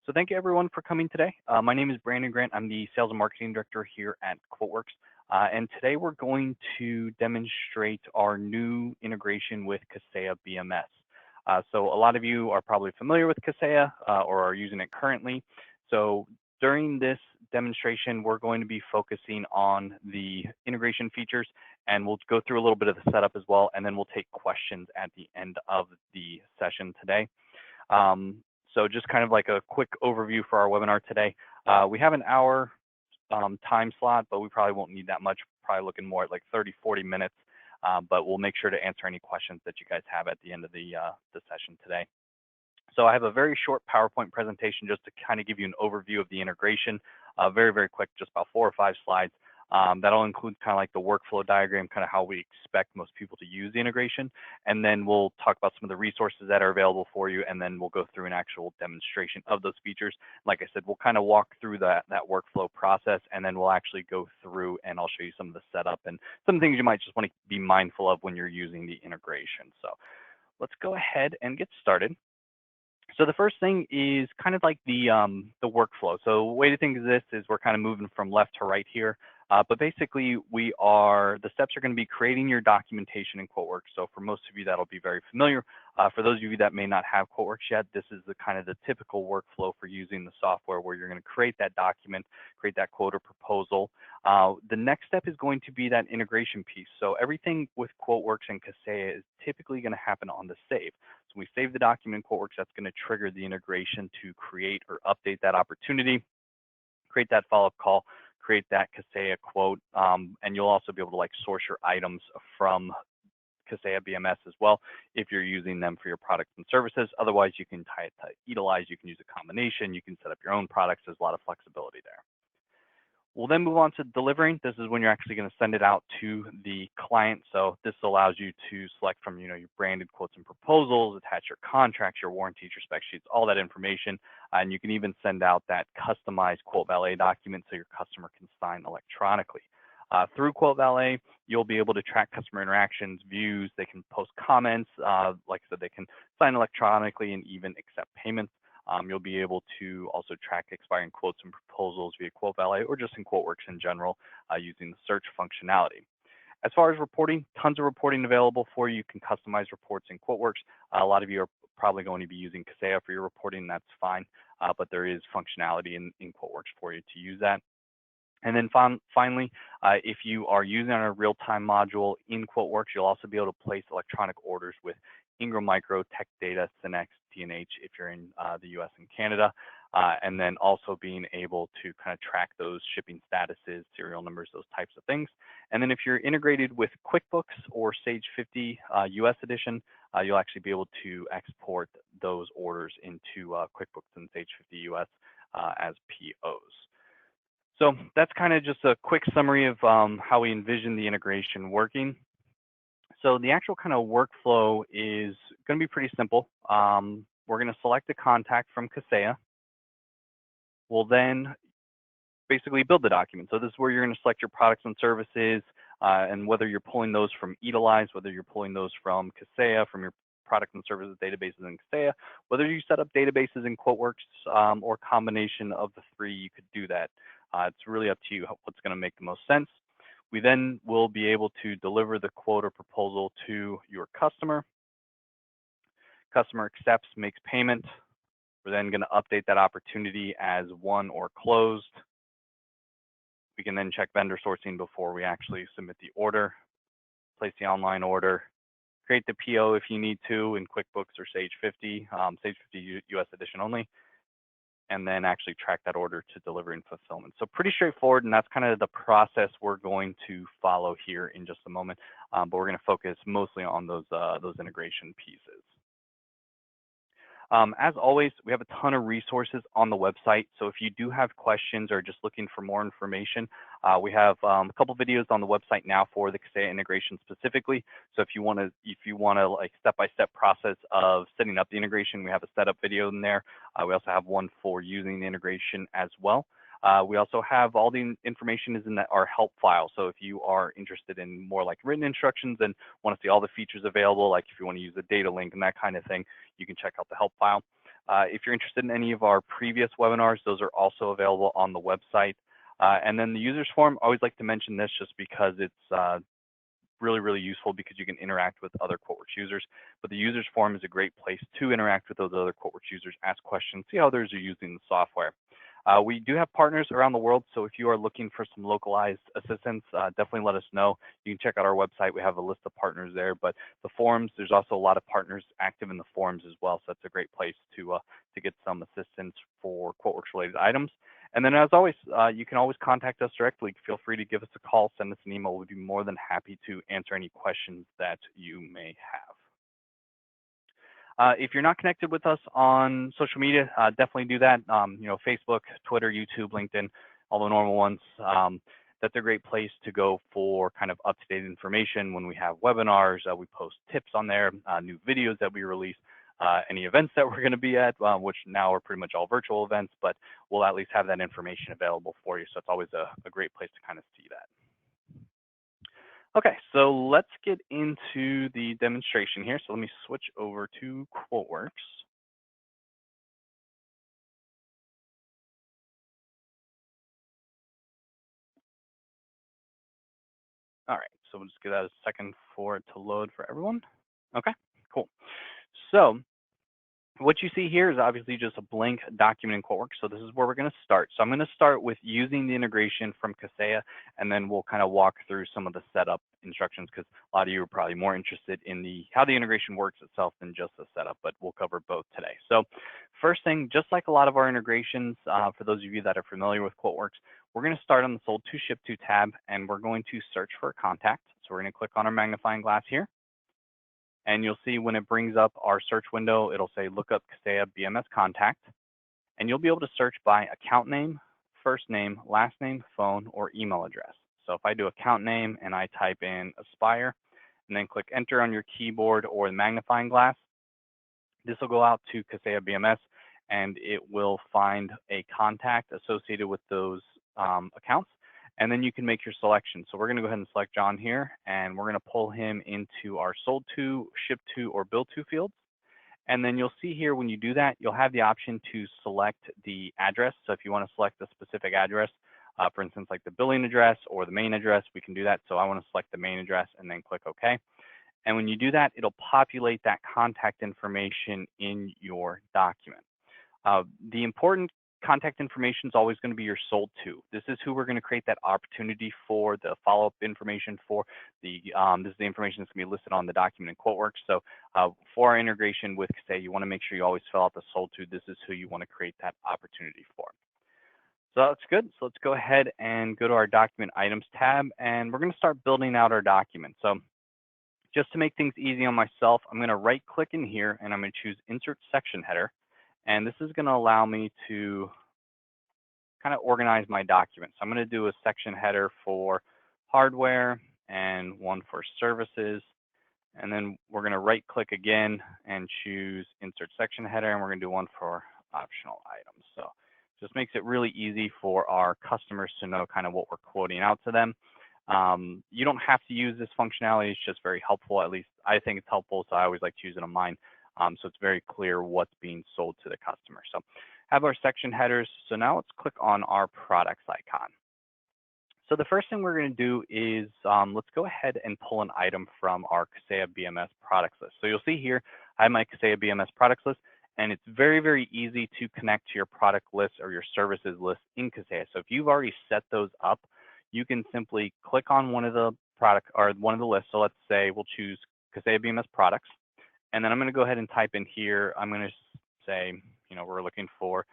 So thank you everyone for coming today. My name is Brandon Grant. I'm the Sales and Marketing Director here at QuoteWerks. And today we're going to demonstrate our new integration with Kaseya BMS. So a lot of you are probably familiar with Kaseya or are using it currently. So during this demonstration, we're going to be focusing on the integration features, and we'll go through a little bit of the setup as well, and then we'll take questions at the end of the session today. So just kind of like a quick overview for our webinar today. We have an hour time slot, but we probably won't need that much, probably looking more at like 30-40 minutes, but we'll make sure to answer any questions that you guys have at the end of the session today. So I have a very short PowerPoint presentation just to kind of give you an overview of the integration, very, very quick, just about 4 or 5 slides. That'll include kind of like the workflow diagram, kind of how we expect most people to use the integration. And then we'll talk about some of the resources that are available for you. And then we'll go through an actual demonstration of those features. Like I said, we'll kind of walk through that workflow process, and then we'll actually go through and I'll show you some of the setup and some things you might just want to be mindful of when you're using the integration. So let's go ahead and get started. So the first thing is kind of like the workflow. So the way to think of this is we're kind of moving from left to right here. But basically, the steps are going to be creating your documentation in QuoteWerks. So for most of you, that'll be very familiar. For those of you that may not have QuoteWerks yet, this is the kind of the typical workflow for using the software, where you're going to create that document, create that quote or proposal. The next step is going to be that integration piece. So everything with QuoteWerks and Kaseya is typically going to happen on the save. So when we save the document in QuoteWerks, that's going to trigger the integration to create or update that opportunity, create that follow-up call, create that Kaseya quote, and you'll also be able to like source your items from Kaseya BMS as well if you're using them for your products and services. Otherwise, you can tie it to utilize, you can use a combination, you can set up your own products. There's a lot of flexibility there. We'll then move on to delivering. This is when you're actually going to send it out to the client. So this allows you to select from your branded quotes and proposals, attach your contracts, your warranties, your spec sheets, all that information. And you can even send out that customized Quote Valet document so your customer can sign electronically. Through Quote Valet, you'll be able to track customer interactions, views. They can post comments. Like I said, they can sign electronically and even accept payments. You'll be able to also track expiring quotes and proposals via Quote Valet or just in QuoteWerks in general using the search functionality. As far as reporting, tons of reporting available for you. You can customize reports in QuoteWerks. A lot of you are probably going to be using Kaseya for your reporting. That's fine, but there is functionality in QuoteWerks for you to use that. And then finally, if you are using our real-time module in QuoteWerks, you'll also be able to place electronic orders with Ingram Micro, Tech Data, Synex, D&H if you're in the US and Canada, and then also being able to kind of track those shipping statuses, serial numbers, those types of things. And then if you're integrated with QuickBooks or Sage 50 US edition, you'll actually be able to export those orders into QuickBooks and Sage 50 US as POs. So that's kind of just a quick summary of how we envision the integration working. So the actual kind of workflow is going to be pretty simple. We're going to select a contact from Kaseya. We'll then basically build the document. So this is where you're going to select your products and services, and whether you're pulling those from Utilize, whether you're pulling those from Kaseya, from your product and services databases in Kaseya, whether you set up databases in QuoteWerks or combination of the three, you could do that. It's really up to you what's going to make the most sense. We then will be able to deliver the quote or proposal to your customer. Customer accepts, makes payment. We're then going to update that opportunity as won or closed. We can then check vendor sourcing before we actually submit the order, place the online order, create the PO if you need to in QuickBooks or Sage 50, Sage 50 US edition only, and then actually track that order to delivery and fulfillment. So pretty straightforward, and that's kind of the process we're going to follow here in just a moment, but we're going to focus mostly on those integration pieces. As always, we have a ton of resources on the website. So if you do have questions or just looking for more information, we have a couple videos on the website now for the Kaseya integration specifically. So if you want to like step-by-step process of setting up the integration, we have a setup video in there. We also have one for using the integration as well. We also have all the information is in our help file. So if you are interested in more like written instructions and want to see all the features available, like if you want to use a data link and that kind of thing, you can check out the help file. If you're interested in any of our previous webinars, those are also available on the website. And then the users forum, I always like to mention this just because it's really useful because you can interact with other QuoteWerks users. But the users forum is a great place to interact with those other QuoteWerks users, ask questions, see how others are using the software. We do have partners around the world, so if you are looking for some localized assistance, definitely let us know. You can check out our website. We have a list of partners there, but the forums, there's also a lot of partners active in the forums as well, so that's a great place to get some assistance for QuoteWerks related items. And then as always, you can always contact us directly. Feel free to give us a call, send us an email. We'd be more than happy to answer any questions that you may have. If you're not connected with us on social media, definitely do that. Facebook, Twitter, YouTube, LinkedIn, all the normal ones. That's a great place to go for kind of up-to-date information when we have webinars. We post tips on there, new videos that we release, any events that we're going to be at, which now are pretty much all virtual events, but we'll at least have that information available for you. So it's always a great place to kind of see that. Okay, so let's get into the demonstration here. So let me switch over to QuoteWerks. All right, so we'll just give that a second for it to load for everyone. Okay, cool. So what you see here is obviously just a blank document in QuoteWerks. So this is where we're going to start. So I'm going to start with using the integration from Kaseya, and then we'll kind of walk through some of the setup instructions because a lot of you are probably more interested in how the integration works itself than just the setup, but we'll cover both today. So first thing, just like a lot of our integrations, for those of you that are familiar with QuoteWerks, we're going to start on the Sold to Ship to tab, and we're going to search for a contact. So we're going to click on our magnifying glass here. And you'll see when it brings up our search window, it'll say look up Kaseya BMS Contact. And you'll be able to search by account name, first name, last name, phone, or email address. So if I do account name and I type in Aspire and then click enter on your keyboard or the magnifying glass, this will go out to Kaseya BMS and it will find a contact associated with those accounts. And then you can make your selection. So we're going to go ahead and select John here, and we're going to pull him into our sold to, ship to, or bill to fields. And then you'll see here when you do that, you'll have the option to select the address. So if you want to select a specific address, for instance, like the billing address or the main address, we can do that. So I want to select the main address and then click OK. And when you do that, it'll populate that contact information in your document. The important contact information is always going to be your sold to. This is who we're going to create that opportunity for, the follow-up information for. This is the information that's going to be listed on the document in QuoteWerks. So for our integration with Kaseya, you want to make sure you always fill out the sold to. This is who you want to create that opportunity for. So that's good. So let's go ahead and go to our document items tab, and we're going to start building out our document. So just to make things easy on myself, I'm going to right click in here and I'm going to choose insert section header. And this is going to allow me to kind of organize my document. So I'm going to do a section header for hardware and one for services. And then we're going to right click again and choose insert section header. And we're going to do one for optional items. So just makes it really easy for our customers to know kind of what we're quoting out to them. You don't have to use this functionality. It's just very helpful. At least I think it's helpful. So I always like to use it on mine. So it's very clear what's being sold to the customer. So have our section headers. So now let's click on our products icon. So the first thing we're going to do is let's go ahead and pull an item from our Kaseya BMS products list. So you'll see here, I have my Kaseya BMS products list, and it's very easy to connect to your product list or your services list in Kaseya. So if you've already set those up, you can simply click on one of the product or one of the lists. So let's say we'll choose Kaseya BMS Products. And then I'm going to go ahead and type in here, I'm going to say, we're looking for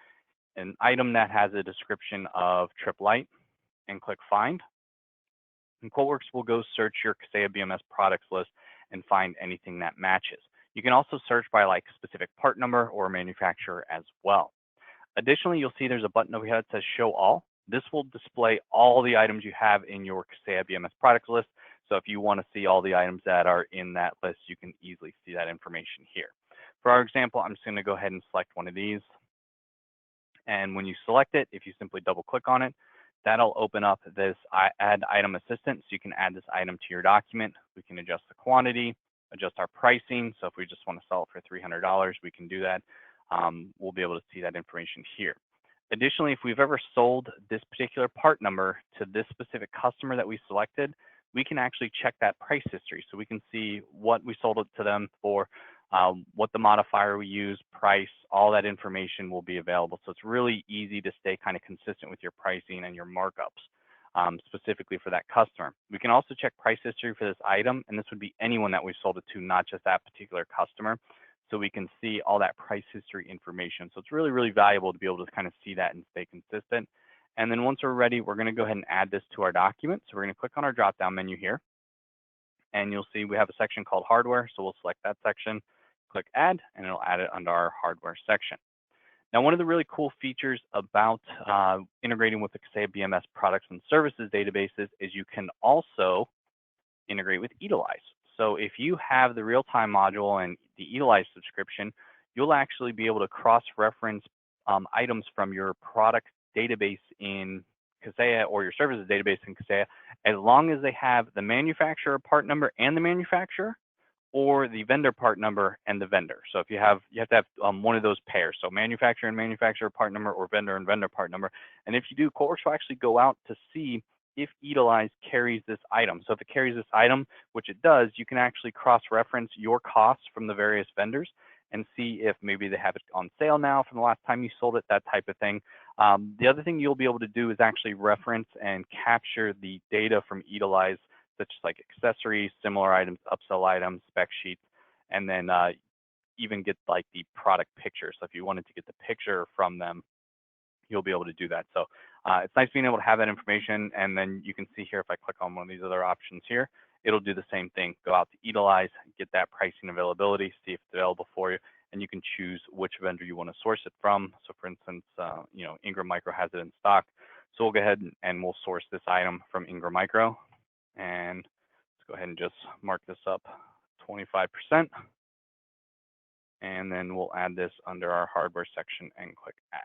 an item that has a description of Trip Light and click Find. And QuoteWerks will go search your Kaseya BMS products list and find anything that matches. You can also search by like specific part number or manufacturer as well. Additionally, you'll see there's a button over here that says Show All. This will display all the items you have in your Kaseya BMS products list. So if you want to see all the items that are in that list, you can easily see that information here. For our example, I'm just going to go ahead and select one of these. And when you select it, if you simply double click on it, that'll open up this Add Item Assistant. So you can add this item to your document. We can adjust the quantity, adjust our pricing. So if we just want to sell it for $300, we can do that. we'll be able to see that information here. Additionally, if we've ever sold this particular part number to this specific customer that we selected, we can actually check that price history. So we can see what we sold it to them for, what the modifier we use, price, all that information will be available. So it's really easy to stay kind of consistent with your pricing and your markups, specifically for that customer. We can also check price history for this item, and this would be anyone that we sold it to, not just that particular customer. So we can see all that price history information. So it's really, really valuable to be able to kind of see that and stay consistent. And then once we're ready, we're going to go ahead and add this to our document. So we're going to click on our drop-down menu here, and you'll see we have a section called hardware. So we'll select that section, click add, and it'll add it under our hardware section. Now, one of the really cool features about integrating with the Kaseya BMS Products and Services databases is you can also integrate with Utilize. So if you have the real-time module and the Utilize subscription, you'll actually be able to cross-reference items from your product database in Kaseya or your services database in Kaseya, as long as they have the manufacturer part number and the manufacturer, or the vendor part number and the vendor. So if you have to have one of those pairs, so manufacturer and manufacturer part number, or vendor and vendor part number. And if you do, QuoteWerks will actually go out to see if Utilize carries this item. So if it carries this item, which it does, you can actually cross-reference your costs from the various vendors and see if maybe they have it on sale now from the last time you sold it, that type of thing. The other thing you'll be able to do is actually reference and capture the data from Utilize, such as like accessories, similar items, upsell items, spec sheets, and then even get like the product picture. So if you wanted to get the picture from them, you'll be able to do that. So it's nice being able to have that information. And then you can see here, if I click on one of these other options here, it'll do the same thing. Go out to Utilize, get that pricing availability, see if it's available for you, and you can choose which vendor you want to source it from. So for instance, Ingram Micro has it in stock. So we'll go ahead and we'll source this item from Ingram Micro. And let's go ahead and just mark this up 25%. And then we'll add this under our hardware section and click add.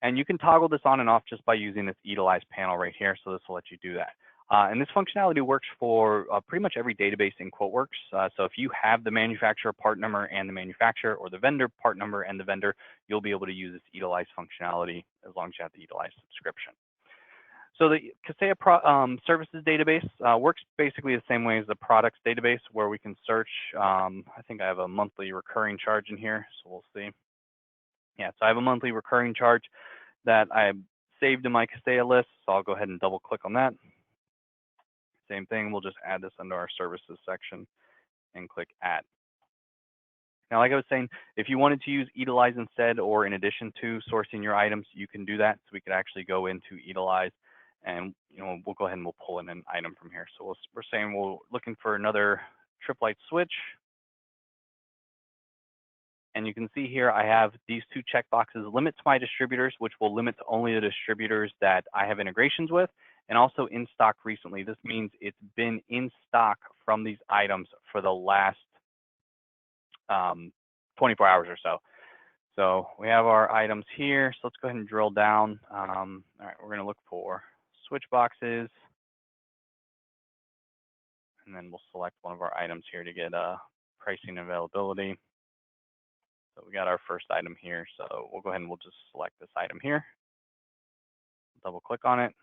And you can toggle this on and off just by using this Utilize panel right here. So this will let you do that. And this functionality works for pretty much every database in QuoteWerks. So if you have the manufacturer part number and the manufacturer, or the vendor part number and the vendor, you'll be able to use this Utilize functionality as long as you have the Utilize subscription. So the Kaseya Services database works basically the same way as the products database, where we can search. I think I have a monthly recurring charge in here, so we'll see. Yeah, so I have a monthly recurring charge that I saved in my Kaseya list, so I'll go ahead and double click on that. Same thing, we'll just add this under our services section and click add. Now, like I was saying, if you wanted to use Utilize instead, or in addition to sourcing your items, you can do that. So we could actually go into Utilize, and we'll go ahead and we'll pull in an item from here. So we're saying we're looking for another trip light switch. And you can see here I have these two checkboxes: limit to my distributors, which will limit to only the distributors that I have integrations with, and also in stock recently. This means it's been in stock from these items for the last 24 hours or so. So we have our items here. So let's go ahead and drill down. All right, we're going to look for switch boxes, and then we'll select one of our items here to get pricing availability. So we got our first item here. So we'll go ahead and we'll just select this item here. Double click on it,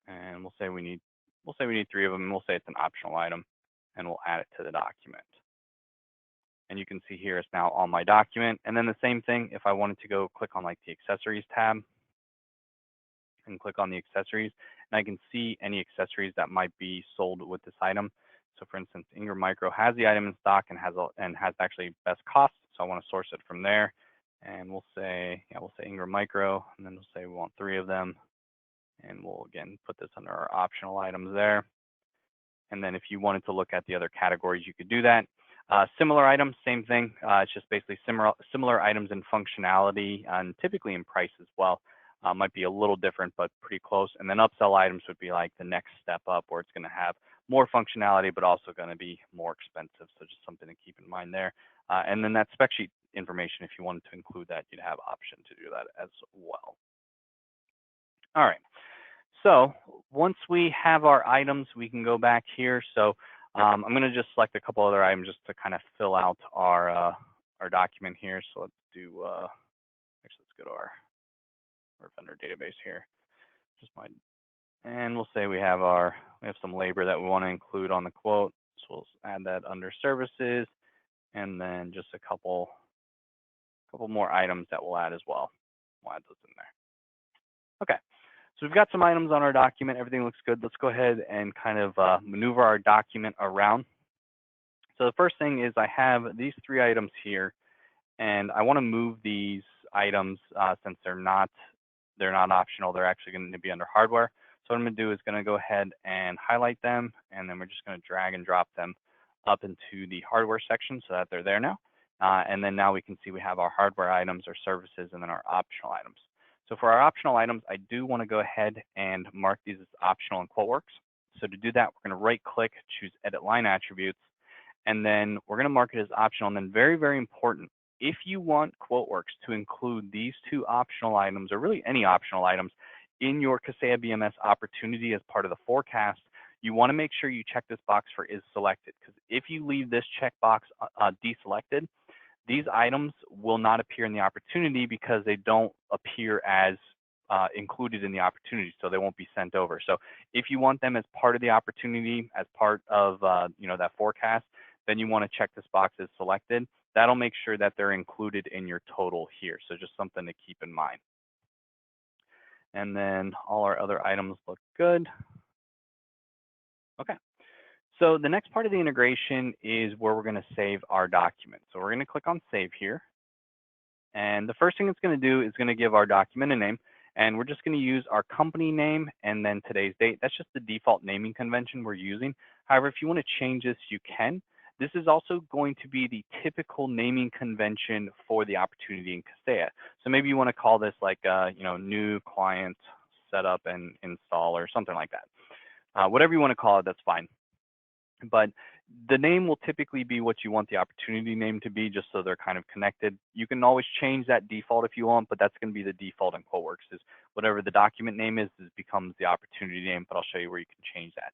and we'll say we need 3 of them, and we'll say it's an optional item, and we'll add it to the document. And you can see here it's now on my document. And then the same thing, if I wanted to go click on like the accessories tab and click on the accessories, and I can see any accessories that might be sold with this item. So for instance, Ingram Micro has the item in stock and has actually best cost. So I want to source it from there. And we'll say Ingram Micro, and then we'll say we want 3 of them. And we'll again put this under our optional items there. And then if you wanted to look at the other categories, you could do that. Similar items, same thing. It's just basically similar items in functionality and typically in price as well. Might be a little different, but pretty close. And then upsell items would be like the next step up, where it's going to have more functionality, but also going to be more expensive. So just something to keep in mind there. And then that spec sheet information, if you wanted to include that, you'd have option to do that as well. All right. So once we have our items, we can go back here. So I'm going to just select a couple other items just to kind of fill out our our document here. So let's do, actually, let's go to our vendor database here. And we'll say we have some labor that we want to include on the quote. So we'll add that under services, and then just a couple more items that we'll add as well. We'll add those in there. Okay, so we've got some items on our document. Everything looks good. Let's go ahead and kind of maneuver our document around. So the first thing is I have these 3 items here, and I want to move these items since they're not optional. They're actually going to be under hardware. So what I'm going to do is going to go ahead and highlight them, and then we're just going to drag and drop them up into the hardware section so that they're there now. And then now we can see we have our hardware items, our services, and then our optional items. So for our optional items, I do want to go ahead and mark these as optional in QuoteWerks. So to do that, we're going to right-click, choose Edit Line Attributes, and then we're going to mark it as optional. And then very, very important, if you want QuoteWerks to include these 2 optional items, or really any optional items, in your Kaseya BMS Opportunity as part of the forecast, you want to make sure you check this box for is selected, because if you leave this checkbox deselected, these items will not appear in the opportunity because they don't appear as included in the opportunity, so they won't be sent over. So if you want them as part of the opportunity, as part of that forecast, then you want to check this box as selected. That'll make sure that they're included in your total here. So just something to keep in mind. And then all our other items look good. Okay. So the next part of the integration is where we're going to save our document. So we're going to click on Save here. And the first thing it's going to do is going to give our document a name. And we're just going to use our company name and then today's date. That's just the default naming convention we're using. However, if you want to change this, you can. This is also going to be the typical naming convention for the opportunity in Kaseya. So maybe you want to call this like, new client setup and install or something like that. Whatever you want to call it, that's fine. But the name will typically be what you want the opportunity name to be, just so they're kind of connected. You can always change that default if you want, but that's going to be the default in QuoteWerks, is whatever the document name is becomes the opportunity name, but I'll show you where you can change that.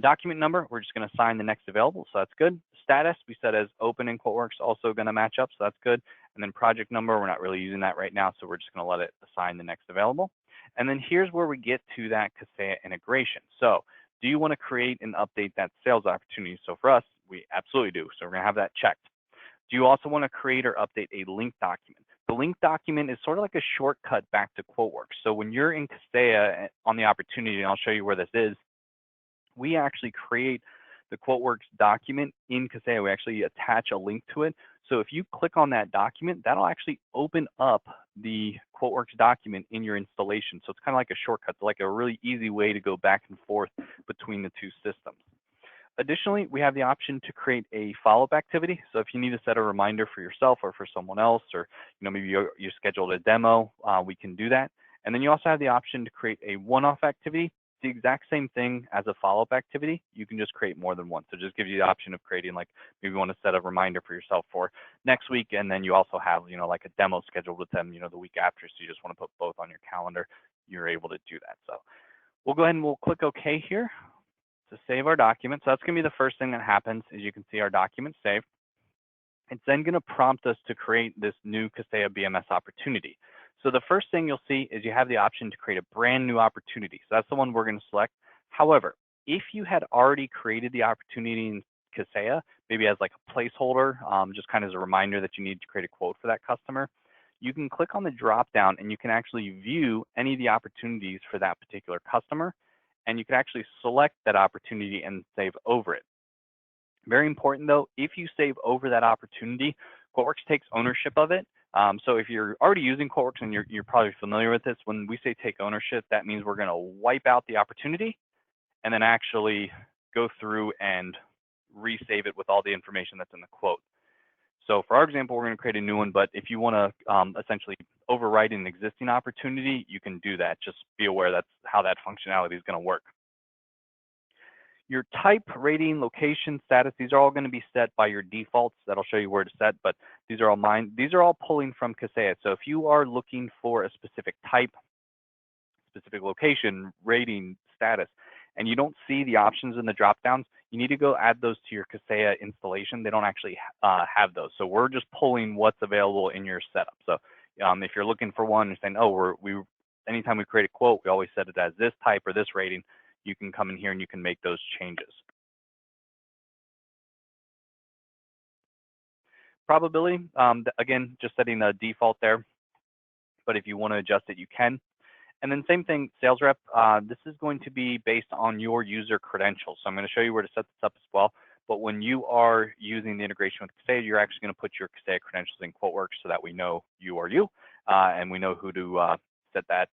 Document number, we're just going to assign the next available, so that's good. Status, we set as open in QuoteWerks, also going to match up, so that's good. And then project number, we're not really using that right now, so we're just going to let it assign the next available. And then here's where we get to that Kaseya integration. So do you want to create and update that sales opportunity? So for us, we absolutely do. So we're going to have that checked. Do you also want to create or update a link document? The link document is sort of like a shortcut back to QuoteWerks. So when you're in Kaseya on the opportunity, and I'll show you where this is, we actually create the QuoteWerks document in Kaseya. We actually attach a link to it. So if you click on that document, that'll actually open up the QuoteWerks document in your installation. So it's kind of like a shortcut, like a really easy way to go back and forth between the 2 systems. Additionally, we have the option to create a follow-up activity. So if you need to set a reminder for yourself or for someone else, or maybe you scheduled a demo, we can do that. And then you also have the option to create a one-off activity. The exact same thing as a follow-up activity. You can just create more than one. So just gives you the option of creating, like, maybe you want to set a reminder for yourself for next week, and then you also have, like a demo scheduled with them, the week after. So you just want to put both on your calendar. You're able to do that. So we'll go ahead and we'll click OK here to save our document. So that's going to be the first thing that happens. As you can see, our document saved. It's then going to prompt us to create this new Kaseya BMS opportunity. So the first thing you'll see is you have the option to create a brand new opportunity. So that's the one we're going to select. However, if you had already created the opportunity in Kaseya, maybe as like a placeholder, just kind of as a reminder that you need to create a quote for that customer, you can click on the drop down and you can actually view any of the opportunities for that particular customer. And you can actually select that opportunity and save over it. Very important though, if you save over that opportunity, QuoteWerks takes ownership of it. So if you're already using QuoteWerks and you're probably familiar with this, when we say take ownership, that means we're going to wipe out the opportunity and then actually go through and resave it with all the information that's in the quote. So for our example, we're going to create a new one, but if you want to essentially overwrite an existing opportunity, you can do that. Just be aware that's how that functionality is going to work. Your type, rating, location, status, these are all going to be set by your defaults. That'll show you where to set, but these are all mine. These are all pulling from Kaseya. So if you are looking for a specific type, specific location, rating, status, and you don't see the options in the drop downs, you need to go add those to your Kaseya installation. They don't actually have those. So we're just pulling what's available in your setup. So if you're looking for one and saying, oh, anytime we create a quote, we always set it as this type or this rating, you can come in here and you can make those changes. Probability, again, just setting a default there, but if you want to adjust it, you can. And then same thing, sales rep, this is going to be based on your user credentials. So I'm going to show you where to set this up as well. But when you are using the integration with Kaseya, you're actually going to put your Kaseya credentials in QuoteWerks so that we know you are you, and we know who to set that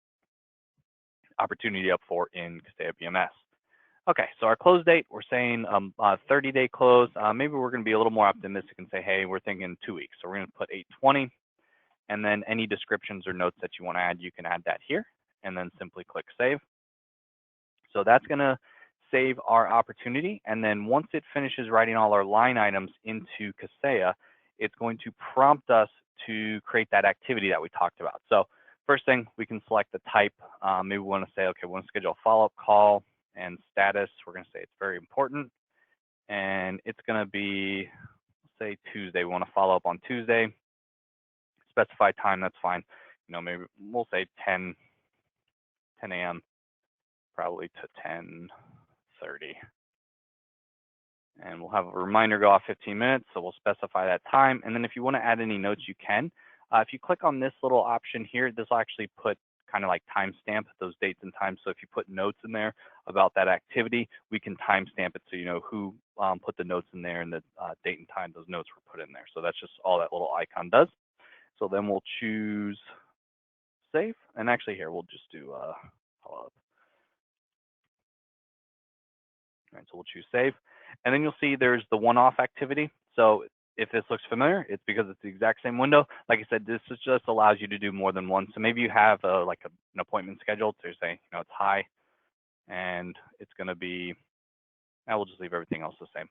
opportunity up for in Kaseya BMS. Okay, so our close date, we're saying 30-day close. Maybe we're going to be a little more optimistic and say, hey, we're thinking 2 weeks. So we're going to put 8/20, and then any descriptions or notes that you want to add, you can add that here, and then simply click save. So that's going to save our opportunity, and then once it finishes writing all our line items into Kaseya, it's going to prompt us to create that activity that we talked about. So first thing, we can select the type. Maybe we want to say, okay, we want to schedule a follow-up call. And status, we're going to say it's very important, and it's going to be, say, Tuesday. We want to follow up on Tuesday. Specify time, that's fine. Maybe we'll say 10 a.m. probably to 10:30, and we'll have a reminder go off 15 minutes. So we'll specify that time, and then if you want to add any notes, you can. If you click on this little option here, this will actually put kind of like timestamp those dates and times. So if you put notes in there about that activity, we can timestamp it so you know who put the notes in there and the date and time those notes were put in there. So that's just all that little icon does. So then we'll choose save, and actually here we'll just do follow up. All right, so we'll choose save, and then you'll see there's the one-off activity. So if this looks familiar, it's because it's the exact same window. Like I said, this just allows you to do more than one. So maybe you have an appointment scheduled. So you're saying, it's high, and it's going to be, I will just leave everything else the same,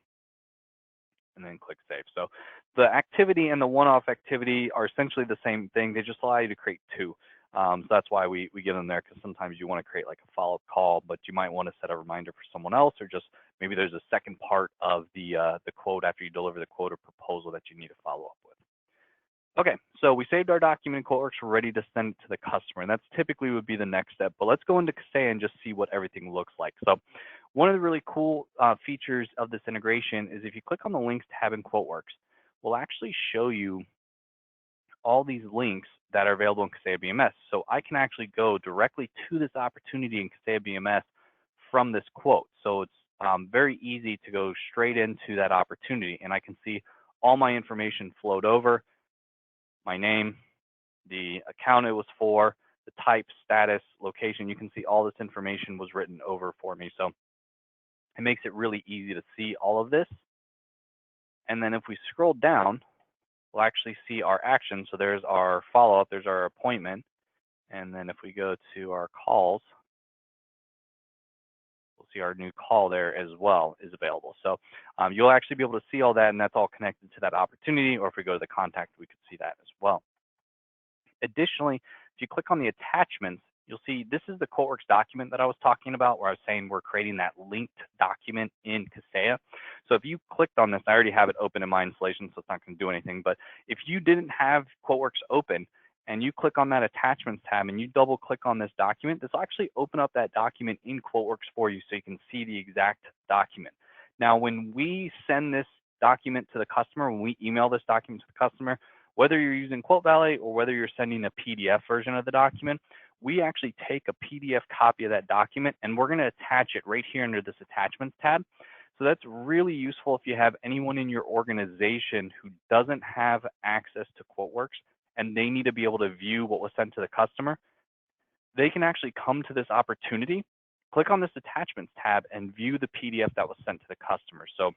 and then click save. So the activity and the one-off activity are essentially the same thing. They just allow you to create two. So that's why we give them there, because sometimes you want to create like a follow-up call, but you might want to set a reminder for someone else, or just maybe there's a second part of the quote after you deliver the quote or proposal that you need to follow up with. Okay, so we saved our document in QuoteWerks. We're ready to send it to the customer, and that's typically would be the next step. But let's go into Kaseya and just see what everything looks like. So one of the really cool features of this integration is if you click on the links tab in QuoteWerks, we'll actually show you all these links that are available in Kaseya BMS. So I can actually go directly to this opportunity in Kaseya BMS from this quote. So it's very easy to go straight into that opportunity, and I can see all my information flowed over, my name, the account it was for, the type, status, location. You can see all this information was written over for me. So it makes it really easy to see all of this. And then if we scroll down, we'll actually see our actions. So there's our follow-up, there's our appointment. And then if we go to our calls, we'll see our new call there as well is available. So you'll actually be able to see all that, and that's all connected to that opportunity. Or if we go to the contact, we could see that as well. Additionally, if you click on the attachments, you'll see this is the QuoteWerks document that I was talking about, where I was saying we're creating that linked document in Kaseya. So if you clicked on this, I already have it open in my installation, so it's not going to do anything. But if you didn't have QuoteWerks open and you click on that attachments tab and you double click on this document, this will actually open up that document in QuoteWerks for you so you can see the exact document. Now, when we send this document to the customer, when we email this document to the customer, whether you're using QuoteValley or whether you're sending a PDF version of the document, we actually take a PDF copy of that document and we're going to attach it right here under this attachments tab. So that's really useful if you have anyone in your organization who doesn't have access to QuoteWerks and they need to be able to view what was sent to the customer. They can actually come to this opportunity, click on this attachments tab, and view the PDF that was sent to the customer. So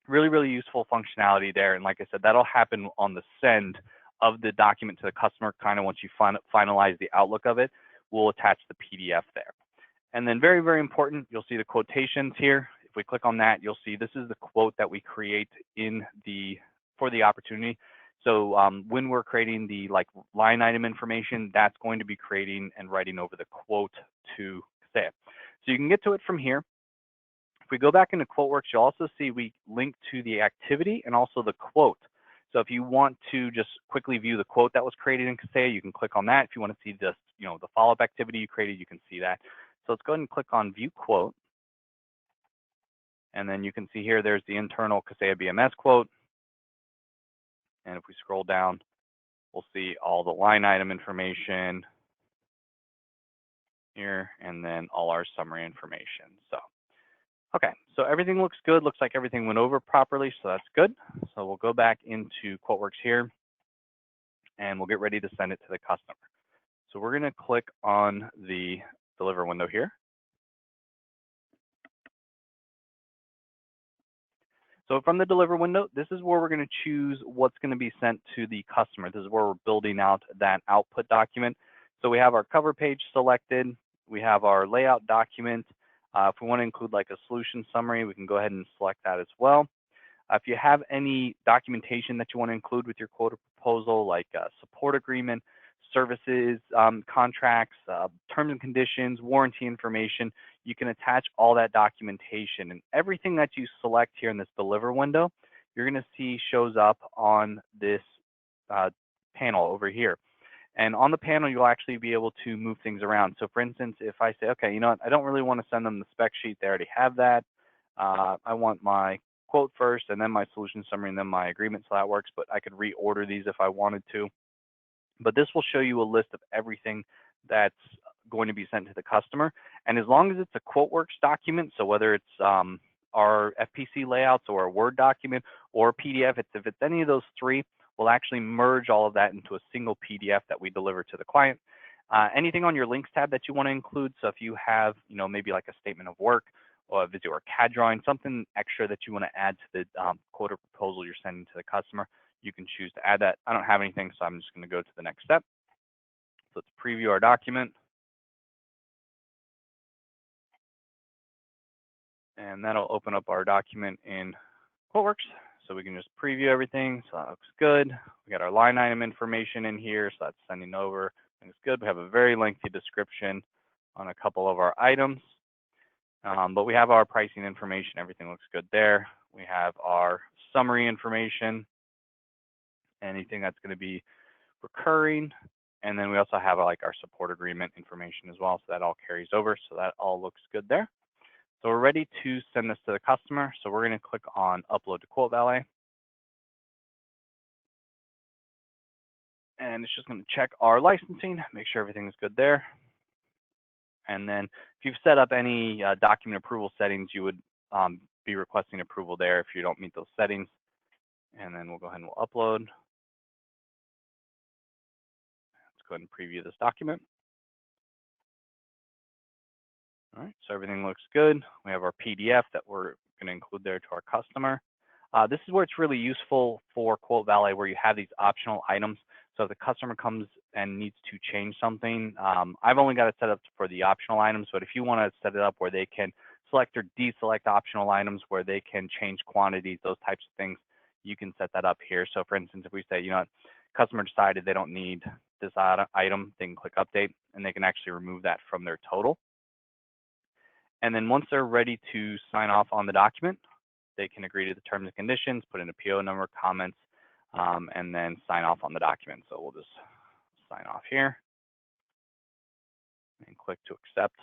really, really useful functionality there. And like I said, that'll happen on the send of the document to the customer. Kind of once you finalize the outlook of it, we'll attach the PDF there. And then very, very important, you'll see the quotations here. If we click on that, you'll see this is the quote that we create for the opportunity. So when we're creating the line item information, that's going to be creating and writing over the quote to Kaseya. So you can get to it from here. If we go back into QuoteWerks, you'll also see we link to the activity and also the quote. So if you want to just quickly view the quote that was created in Kaseya, you can click on that. If you want to see just, the follow-up activity you created, you can see that. So let's go ahead and click on View Quote. And then you can see here, there's the internal Kaseya BMS quote. And if we scroll down, we'll see all the line item information here, and then all our summary information. So, okay, so everything looks good. Looks like everything went over properly, so that's good. So we'll go back into QuoteWerks here, and we'll get ready to send it to the customer. So we're going to click on the Deliver window here. So from the Deliver window, this is where we're going to choose what's going to be sent to the customer. This is where we're building out that output document. So we have our cover page selected. We have our layout document. If we want to include like a solution summary, we can go ahead and select that as well. If you have any documentation that you want to include with your quote or proposal, like a support agreement, services, contracts, terms and conditions, warranty information, you can attach all that documentation. And everything that you select here in this Deliver window, you're going to see shows up on this panel over here. And on the panel, you'll actually be able to move things around. So for instance, if I say, okay, you know what, I don't really want to send them the spec sheet. They already have that. I want my quote first, and then my solution summary, and then my agreement, so that works. But I could reorder these if I wanted to. But this will show you a list of everything that's going to be sent to the customer. And as long as it's a QuoteWerks document, so whether it's our FPC layouts or a Word document or a PDF, if it's any of those three, we'll actually merge all of that into a single PDF that we deliver to the client. Anything on your links tab that you want to include, so if you have, maybe like a statement of work or a video or CAD drawing, something extra that you want to add to the quote or proposal you're sending to the customer, you can choose to add that. I don't have anything, so I'm just going to go to the next step. So let's preview our document. And that'll open up our document in QuoteWerks. So we can just preview everything. So that looks good. We got our line item information in here, so that's sending over. Looks good. We have a very lengthy description on a couple of our items. But we have our pricing information. Everything looks good there. We have our summary information, anything that's going to be recurring. And then we also have like our support agreement information as well. So that all carries over. So that all looks good there. So we're ready to send this to the customer. So we're going to click on Upload to Quote Valet. And it's just going to check our licensing, make sure everything is good there. And then if you've set up any document approval settings, you would be requesting approval there if you don't meet those settings. And then we'll go ahead and we'll upload. Let's go ahead and preview this document. All right, so everything looks good. We have our PDF that we're going to include there to our customer. This is where it's really useful for Quote Valet, where you have these optional items. So if the customer comes and needs to change something, I've only got it set up for the optional items, but if you want to set it up where they can select or deselect optional items, where they can change quantities, those types of things, you can set that up here. So for instance, if we say, customer decided they don't need this item, they can click update and they can actually remove that from their total. And then once they're ready to sign off on the document, they can agree to the terms and conditions, put in a PO number, comments, and then sign off on the document. So we'll just sign off here and click to accept.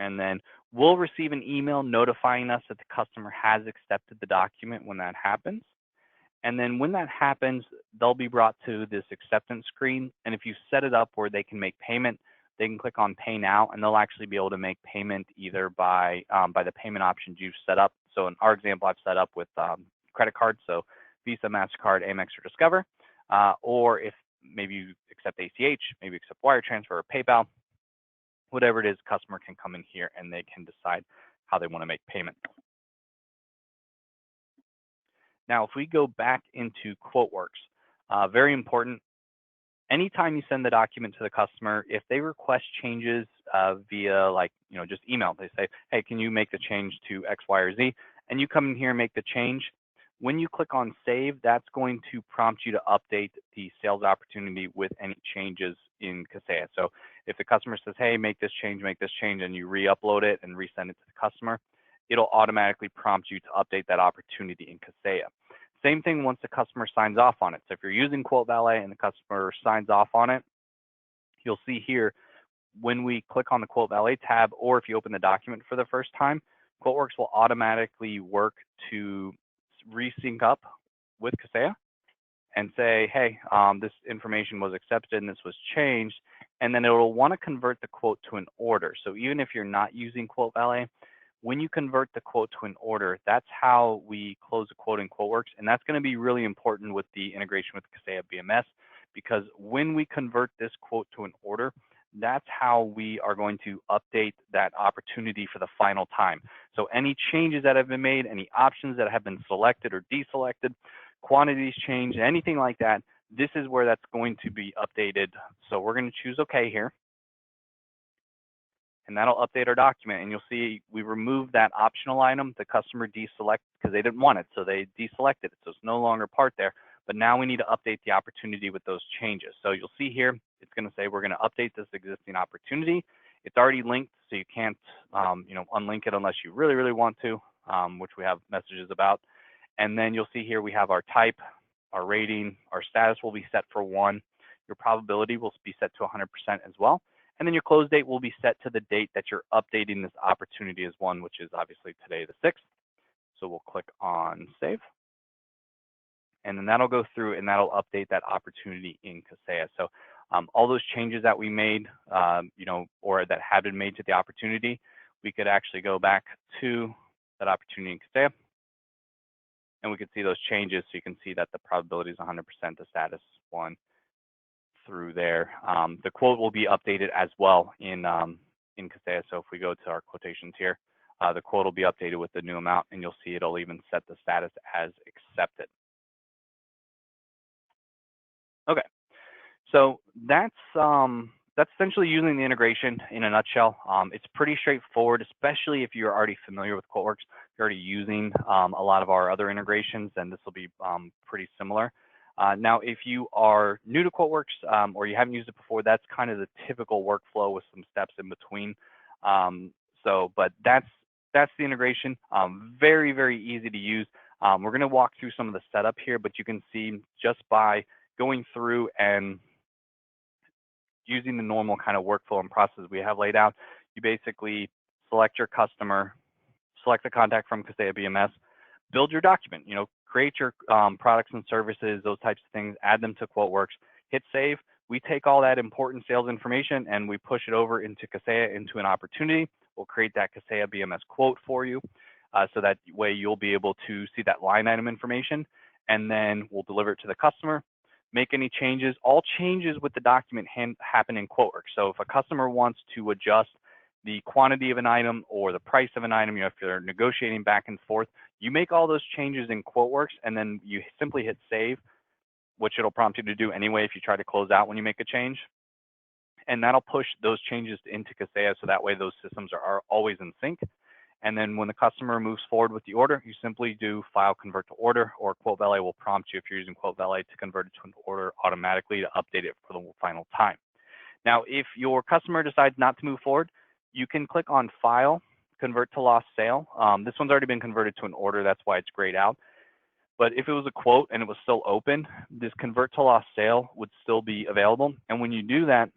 And then we'll receive an email notifying us that the customer has accepted the document when that happens. And then when that happens, they'll be brought to this acceptance screen. And if you set it up where they can make payment, they can click on Pay Now, and they'll actually be able to make payment either by the payment options you've set up. So in our example, I've set up with credit cards, so Visa, MasterCard, Amex, or Discover. Or if maybe you accept ACH, maybe accept wire transfer or PayPal, whatever it is, customer can come in here and they can decide how they want to make payment. Now, if we go back into QuoteWerks, very important, anytime you send the document to the customer, if they request changes via just email, they say, hey, can you make the change to X, Y, or Z? And you come in here and make the change. When you click on save, that's going to prompt you to update the sales opportunity with any changes in Kaseya. So if the customer says, hey, make this change, and you re-upload it and resend it to the customer, it'll automatically prompt you to update that opportunity in Kaseya. Same thing once the customer signs off on it. So if you're using Quote Valet and the customer signs off on it, you'll see here when we click on the Quote Valet tab, or if you open the document for the first time, QuoteWerks will automatically work to resync up with Kaseya and say, hey, this information was accepted and this was changed, and then it'll want to convert the quote to an order. So even if you're not using Quote Valet, when you convert the quote to an order, that's how we close a quote in QuoteWerks, and that's going to be really important with the integration with Kaseya BMS, because when we convert this quote to an order, that's how we are going to update that opportunity for the final time. So any changes that have been made, any options that have been selected or deselected, quantities change, anything like that, this is where that's going to be updated. So we're going to choose OK here, and that'll update our document. And you'll see we removed that optional item. The customer deselected because they didn't want it, so they deselected it. So it's no longer part there. But now we need to update the opportunity with those changes. So you'll see here, it's going to say we're going to update this existing opportunity. It's already linked, so you can't unlink it unless you really, really want to, which we have messages about. And then you'll see here we have our type, our rating, our status will be set for 1. Your probability will be set to 100% as well. And then your close date will be set to the date that you're updating this opportunity as 1, which is obviously today, the 6th. So we'll click on Save. And then that'll go through and that'll update that opportunity in Kaseya. So all those changes that we made, or that had been made to the opportunity, we could actually go back to that opportunity in Kaseya, and we could see those changes. So you can see that the probability is 100%, the status 1 through there. The quote will be updated as well in Kaseya. So if we go to our quotations here, the quote will be updated with the new amount, and you'll see it'll even set the status as accepted. Okay, so that's essentially using the integration in a nutshell. It's pretty straightforward, especially if you're already familiar with QuoteWerks. If you're already using a lot of our other integrations, then this will be pretty similar. Now, if you are new to QuoteWerks or you haven't used it before, that's kind of the typical workflow with some steps in between. But that's the integration. Very, very easy to use. We're going to walk through some of the setup here, but you can see just by going through and using the normal kind of workflow and process we have laid out, you basically select your customer, select the contact from Kaseya BMS, build your document, create your products and services, those types of things, add them to QuoteWerks, hit save. We take all that important sales information and we push it over into Kaseya, into an opportunity. We'll create that Kaseya BMS quote for you. So that way you'll be able to see that line item information, and then we'll deliver it to the customer. Make any changes. All changes with the document happen in QuoteWerks. So if a customer wants to adjust the quantity of an item or the price of an item, if you're negotiating back and forth, you make all those changes in QuoteWerks, and then you simply hit save, which it'll prompt you to do anyway if you try to close out when you make a change. And that'll push those changes into Kaseya, so that way those systems are always in sync. And then when the customer moves forward with the order, you simply do file convert to order, or Quote Valet will prompt you if you're using Quote Valet to convert it to an order automatically to update it for the final time. Now, if your customer decides not to move forward, you can click on File, Convert to Lost Sale. This one's already been converted to an order, that's why it's grayed out. But if it was a quote and it was still open, this Convert to Lost Sale would still be available. And when you do that,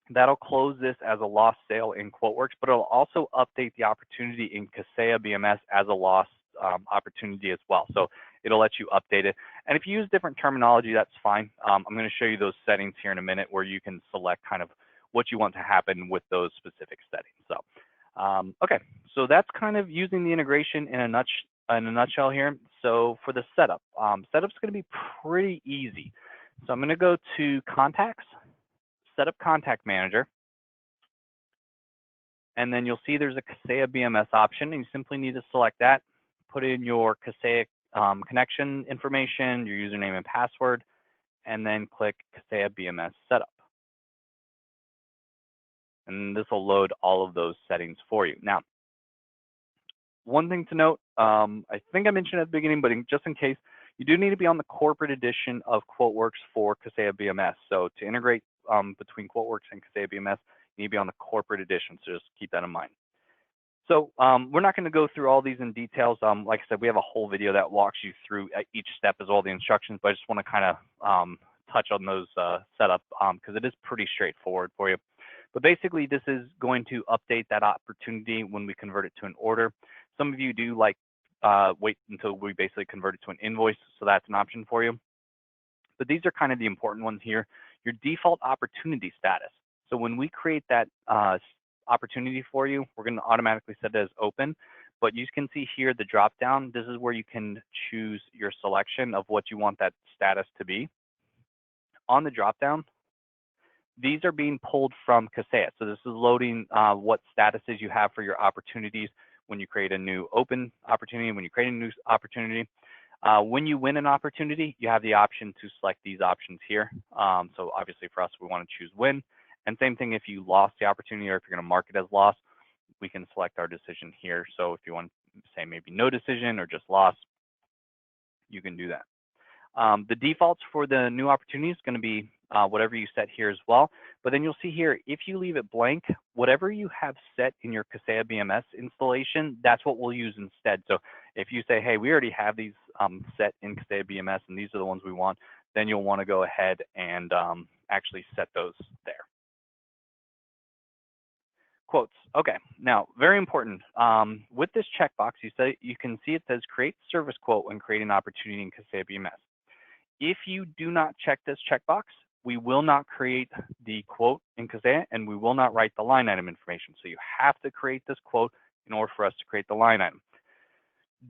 that'll close this as a lost sale in QuoteWerks, but it'll also update the opportunity in Kaseya BMS as a lost opportunity as well. So it'll let you update it. And if you use different terminology, that's fine. I'm going to show you those settings here in a minute where you can select kind of what you want to happen with those specific settings. So, okay, so that's kind of using the integration in a nutshell here. So for the setup, setup's going to be pretty easy. So I'm going to go to Contacts, Set Up Contact Manager, and then you'll see there's a Kaseya BMS option, and you simply need to select that, put in your Kaseya connection information, your username and password, and then click Kaseya BMS Setup. And this will load all of those settings for you. Now, one thing to note, I think I mentioned at the beginning, but just in case, you do need to be on the corporate edition of QuoteWerks for Kaseya BMS. So to integrate between QuoteWerks and Kaseya BMS, you need to be on the corporate edition, so just keep that in mind. So we're not going to go through all these in details. Like I said, we have a whole video that walks you through each step as well, the instructions, but I just want to kind of touch on those setup because it is pretty straightforward for you. But basically, this is going to update that opportunity when we convert it to an order. Some of you do like wait until we basically convert it to an invoice, so that's an option for you. But these are kind of the important ones here. Your default opportunity status. So when we create that opportunity for you, we're going to automatically set it as open. But you can see here the drop down. This is where you can choose your selection of what you want that status to be. On the drop down, these are being pulled from Kaseya. So this is loading what statuses you have for your opportunities when you create a new open opportunity, when you create a new opportunity. When you win an opportunity, you have the option to select these options here. So obviously for us, we want to choose win. And same thing if you lost the opportunity or if you're going to mark it as lost, we can select our decision here. So if you want to say maybe no decision or just loss, you can do that. The defaults for the new opportunity is going to be whatever you set here as well. But then you'll see here, if you leave it blank, whatever you have set in your Kaseya BMS installation, that's what we'll use instead. So if you say, hey, we already have these set in Kaseya BMS and these are the ones we want, then you'll want to go ahead and actually set those there. Quotes. Okay, now very important. With this checkbox, you can see it says create service quote when creating an opportunity in Kaseya BMS. If you do not check this checkbox, we will not create the quote in Kaseya and we will not write the line item information. So you have to create this quote in order for us to create the line item.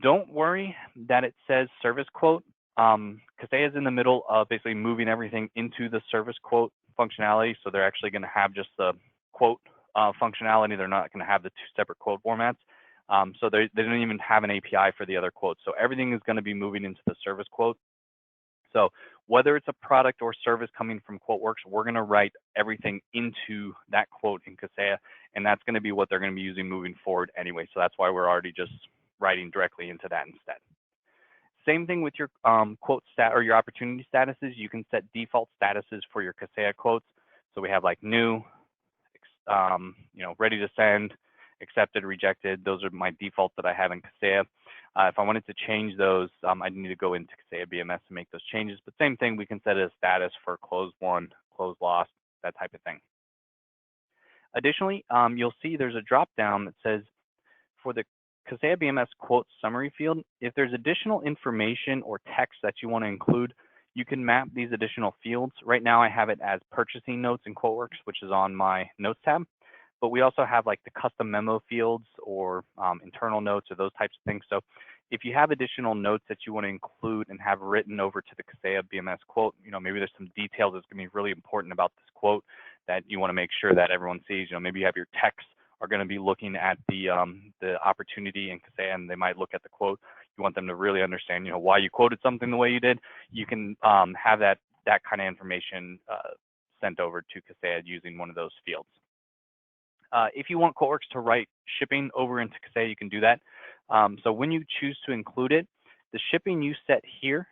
Don't worry that it says service quote. Kaseya is in the middle of basically moving everything into the service quote functionality. So they're actually going to have just the quote functionality. They're not going to have the two separate quote formats. So they don't even have an API for the other quotes. So everything is going to be moving into the service quote. So whether it's a product or service coming from QuoteWerks, we're going to write everything into that quote in Kaseya, and that's going to be what they're going to be using moving forward anyway. So that's why we're already just writing directly into that instead. Same thing with your quote stat or your opportunity statuses. You can set default statuses for your Kaseya quotes. So we have like new, ready to send, accepted, rejected. Those are my default that I have in Kaseya. If I wanted to change those, I'd need to go into Kaseya BMS to make those changes. But same thing, we can set a status for closed won, closed lost, that type of thing. Additionally, you'll see there's a drop down that says for the Kaseya BMS quote summary field, if there's additional information or text that you want to include, you can map these additional fields. Right now I have it as purchasing notes in QuoteWerks, which is on my notes tab. But we also have like the custom memo fields or internal notes or those types of things. So if you have additional notes that you want to include and have written over to the Kaseya BMS quote, maybe there's some details that's going to be really important about this quote that you want to make sure that everyone sees. Maybe you have your text are going to be looking at the opportunity in Kaseya and they might look at the quote. You want them to really understand, why you quoted something the way you did. You can have that kind of information sent over to Kaseya using one of those fields. If you want QuoteWerks to write shipping over into Kaseya, you can do that. So when you choose to include it, the shipping you set here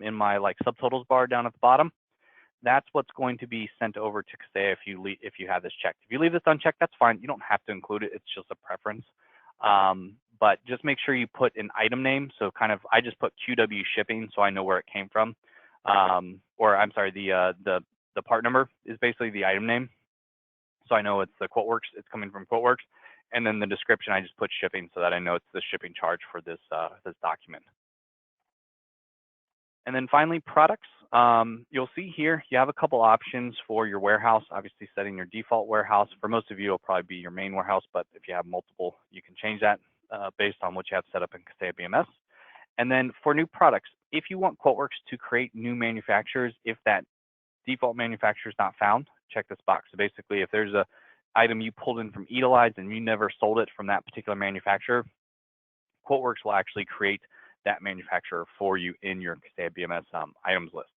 in my subtotals bar down at the bottom, that's what's going to be sent over to Kaseya if you have this checked. If you leave this unchecked, that's fine. You don't have to include it. It's just a preference. But just make sure you put an item name. So I just put QW shipping so I know where it came from. Or I'm sorry, the part number is basically the item name. So I know it's the QuoteWerks, it's coming from QuoteWerks. And then the description, I just put shipping so that I know it's the shipping charge for this document. And then finally, products. You'll see here, you have a couple options for your warehouse, obviously setting your default warehouse. For most of you, it'll probably be your main warehouse, but if you have multiple, you can change that based on what you have set up in Kaseya BMS. And then for new products, if you want QuoteWerks to create new manufacturers, if that default manufacturer is not found, check this box. So basically, if there's a item you pulled in from Edelweiss and you never sold it from that particular manufacturer, QuoteWerks will actually create that manufacturer for you in your Kaseya BMS items list.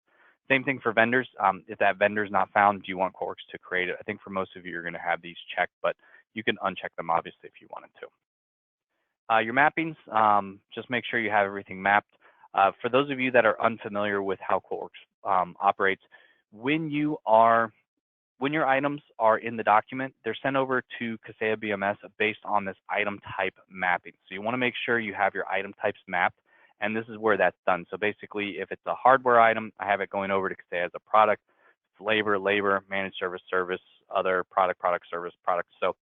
Same thing for vendors. If that vendor is not found, do you want QuoteWerks to create it? I think for most of you, you're going to have these checked, but you can uncheck them obviously if you wanted to. Your mappings, just make sure you have everything mapped. For those of you that are unfamiliar with how QuoteWerks operates, when you are when your items are in the document, they're sent over to Kaseya BMS based on this item type mapping. So you want to make sure you have your item types mapped, and this is where that's done. So basically, if it's a hardware item, I have it going over to Kaseya as a product. If it's labor, managed service, other product, service, product. So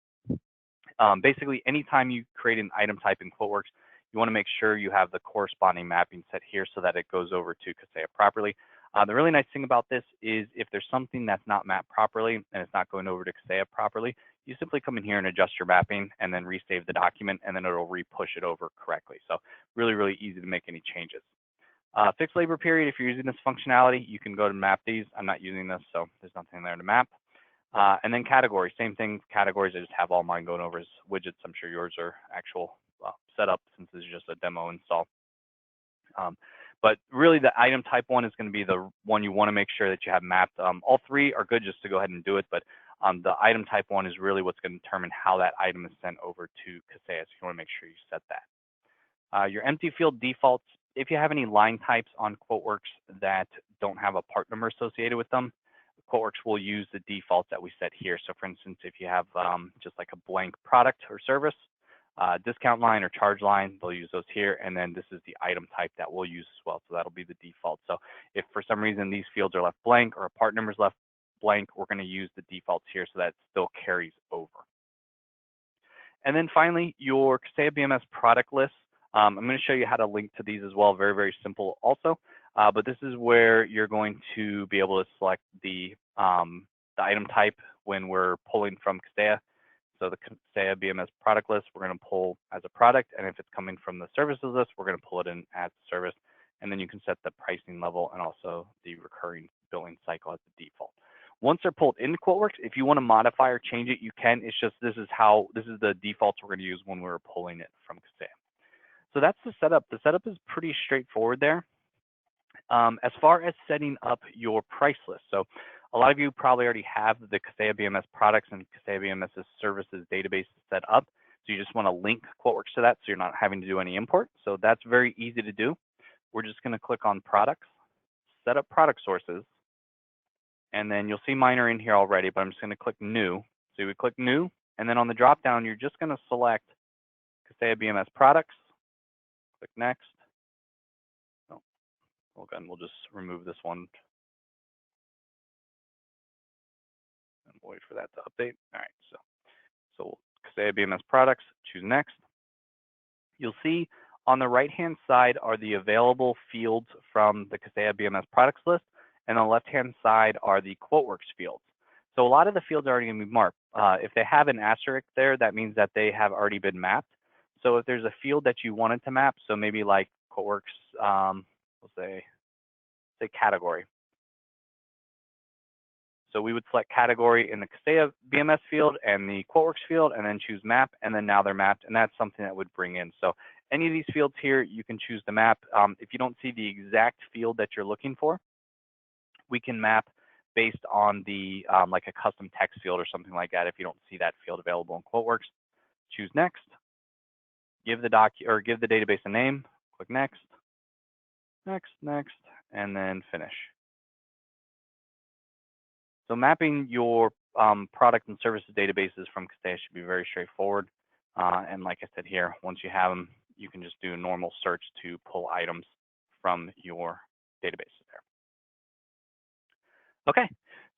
basically, anytime you create an item type in QuoteWerks, you want to make sure you have the corresponding mapping set here so that it goes over to Kaseya properly. The really nice thing about this is if there's something that's not mapped properly and it's not going over to Kaseya properly, you simply come in here and adjust your mapping and then resave the document, and then it'll re-push it over correctly. So really easy to make any changes. Fixed labor period, if you're using this functionality, you can go to map these. I'm not using this, so there's nothing there to map. And then category, same thing, categories. I just have all mine going over as widgets. I'm sure yours are actual setup since this is just a demo install. But really the item type one is going to be the one you want to make sure that you have mapped. All three are good just to go ahead and do it, but the item type one is really what's going to determine how that item is sent over to Kaseya. So you want to make sure you set that. Your empty field defaults, if you have any line types on QuoteWerks that don't have a part number associated with them, QuoteWerks will use the defaults that we set here. So for instance, if you have just like a blank product or service, discount line or charge line, they'll use those here. And then this is the item type that we'll use as well. So that'll be the default. So if for some reason these fields are left blank or a part number is left blank, we're going to use the defaults here so that it still carries over. And then finally, your Kaseya BMS product list. I'm going to show you how to link to these as well. Very simple also. But this is where you're going to be able to select the item type when we're pulling from Kaseya. So the Kaseya BMS product list, we're going to pull as a product. And if it's coming from the services list, we're going to pull it in as a service. And then you can set the pricing level and also the recurring billing cycle as the default. Once they're pulled into QuoteWerks, if you want to modify or change it, you can. It's just this is the defaults we're going to use when we're pulling it from Kaseya. So that's the setup. The setup is pretty straightforward there. As far as setting up your price list, so a lot of you probably already have the Kaseya BMS products and Kaseya BMS services database set up. So you just want to link QuoteWerks to that so you're not having to do any import. So that's very easy to do. We're just going to click on products, set up product sources, and then you'll see mine are in here already, but I'm just going to click new. So you would click new, and then on the drop down, you're just going to select Kaseya BMS products, click next. Again, we'll just remove this one and wait for that to update. All right, so Kaseya BMS products, choose next. You'll see on the right-hand side are the available fields from the Kaseya BMS products list, and on the left-hand side are the QuoteWerks fields. So a lot of the fields are already going to be marked. If they have an asterisk there, that means that they have already been mapped. So if there's a field that you wanted to map, so maybe like QuoteWerks, we'll say category. So we would select category in the Kaseya BMS field and the QuoteWerks field, and then choose map, and then now they're mapped, and that's something that would bring in. So any of these fields here, you can choose to map. If you don't see the exact field that you're looking for, we can map based on the like a custom text field or something like that. If you don't see that field available in QuoteWerks, choose next. Give the database a name. Click next, next, and then finish. So mapping your product and services databases from Kaseya should be very straightforward. And like I said here, once you have them, you can just do a normal search to pull items from your database there. Okay,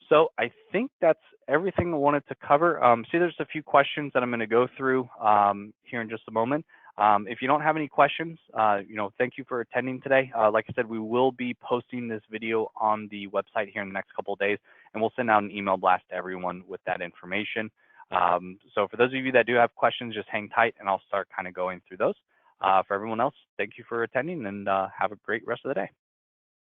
so I think that's everything I wanted to cover. See, there's a few questions that I'm going to go through here in just a moment. If you don't have any questions, thank you for attending today. Like I said, we will be posting this video on the website here in the next couple of days, and we'll send out an email blast to everyone with that information. So for those of you that do have questions, just hang tight, and I'll start kind of going through those. For everyone else, thank you for attending, and have a great rest of the day.